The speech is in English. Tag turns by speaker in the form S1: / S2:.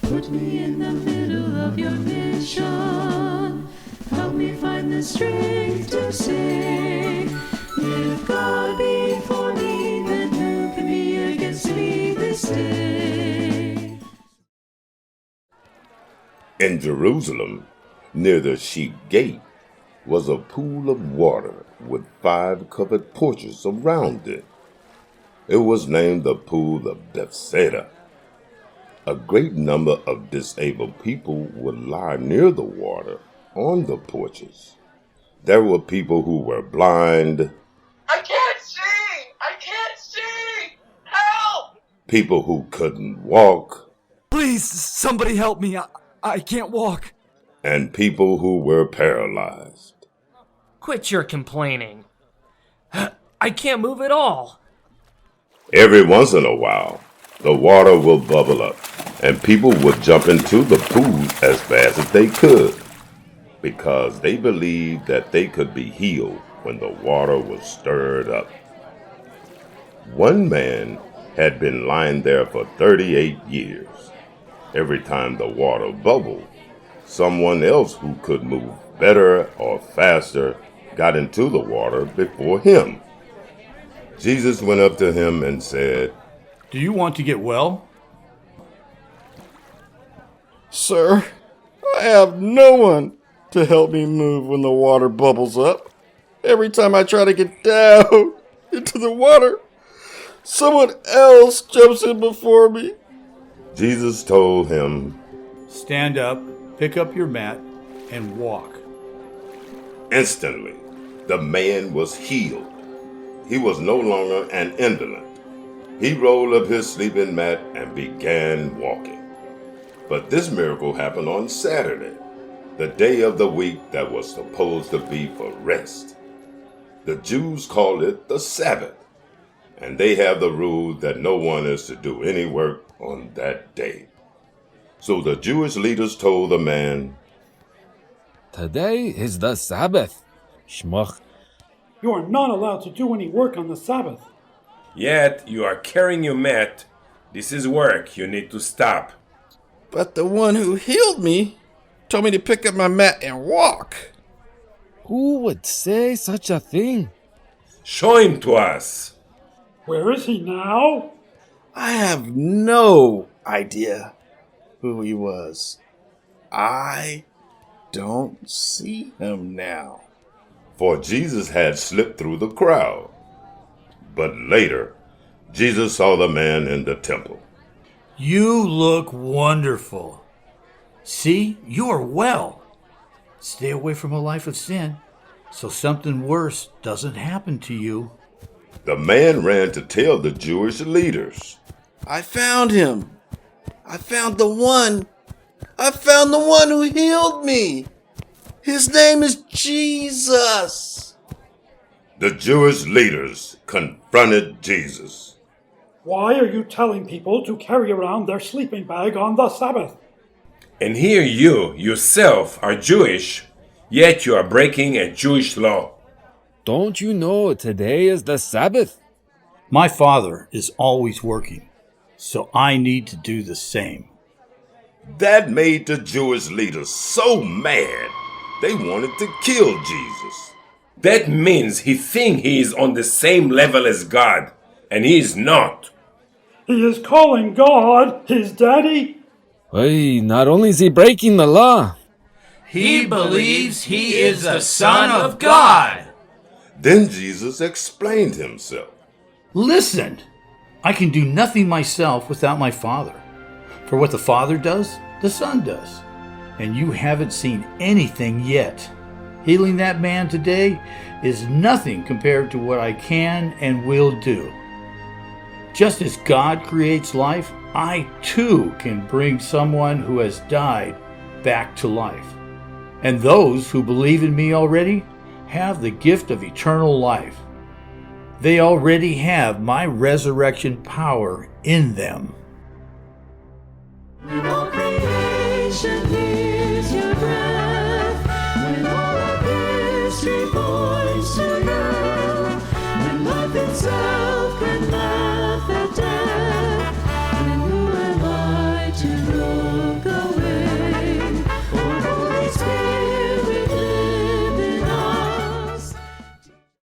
S1: Put me in the middle of your mission. Help me find the strength to say, if God be for me, then who can be against me this day?
S2: In Jerusalem, near the sheep gate, was a pool of water with 5 covered porches around it. It was named the pool of Bethsaida. A great number of disabled people would lie near the water on the porches. There were people who were blind.
S3: I can't see! I can't see! Help!
S2: People who couldn't walk.
S4: Please, somebody help me. I can't walk.
S2: And people who were paralyzed.
S5: Quit your complaining. I can't move at all.
S2: Every once in a while, the water will bubble up, and people would jump into the pool as fast as they could, because they believed that they could be healed when the water was stirred up. One man had been lying there for 38 years. Every time the water bubbled, someone else who could move better or faster got into the water before him. Jesus went up to him and said,
S6: "Do you want to get well?"
S7: "Sir, I have no one to help me move when the water bubbles up. Every time I try to get down into the water, someone else jumps in before me."
S2: Jesus told him,
S6: "Stand up, pick up your mat, and walk."
S2: Instantly, the man was healed. He was no longer an invalid. He rolled up his sleeping mat and began walking. But this miracle happened on Saturday, the day of the week that was supposed to be for rest. The Jews call it the Sabbath, and they have the rule that no one is to do any work on that day. So the Jewish leaders told the man,
S8: "Today is the Sabbath. Shmach."
S9: You are not allowed to do any work on the Sabbath.
S10: Yet you are carrying your mat. This is work. You need to stop.
S7: "But the one who healed me told me to pick up my mat and walk."
S8: Who would say such a thing?
S10: Show him to us.
S9: Where is he now?
S7: I have no idea who he was. I don't see him now.
S2: for Jesus had slipped through the crowd. But later, Jesus saw the man in the temple.
S6: You look wonderful. See, you are well. Stay away from a life of sin, so something worse doesn't happen to you.
S2: The man ran to tell the Jewish leaders.
S7: I found him. I found the one who healed me. His name is Jesus.
S2: The Jewish leaders confronted Jesus.
S9: Why are you telling people to carry around their sleeping bag on the Sabbath?
S10: And here you, yourself, are Jewish, yet you are breaking a Jewish law.
S8: Don't you know today is the Sabbath?
S6: My Father is always working, so I need to do the same.
S2: That made the Jewish leaders so mad, they wanted to kill Jesus.
S10: That means he thinks he is on the same level as God, and he is not.
S9: He is calling God his daddy.
S8: Hey, not only is he breaking the law,
S5: he believes he is the Son of God.
S2: Then Jesus explained himself.
S6: Listen, I can do nothing myself without my Father. For what the Father does, the Son does. And you haven't seen anything yet. Healing that man today is nothing compared to what I can and will do. Just as God creates life, I too can bring someone who has died back to life. And those who believe in me already have the gift of eternal life. They already have my resurrection power in them.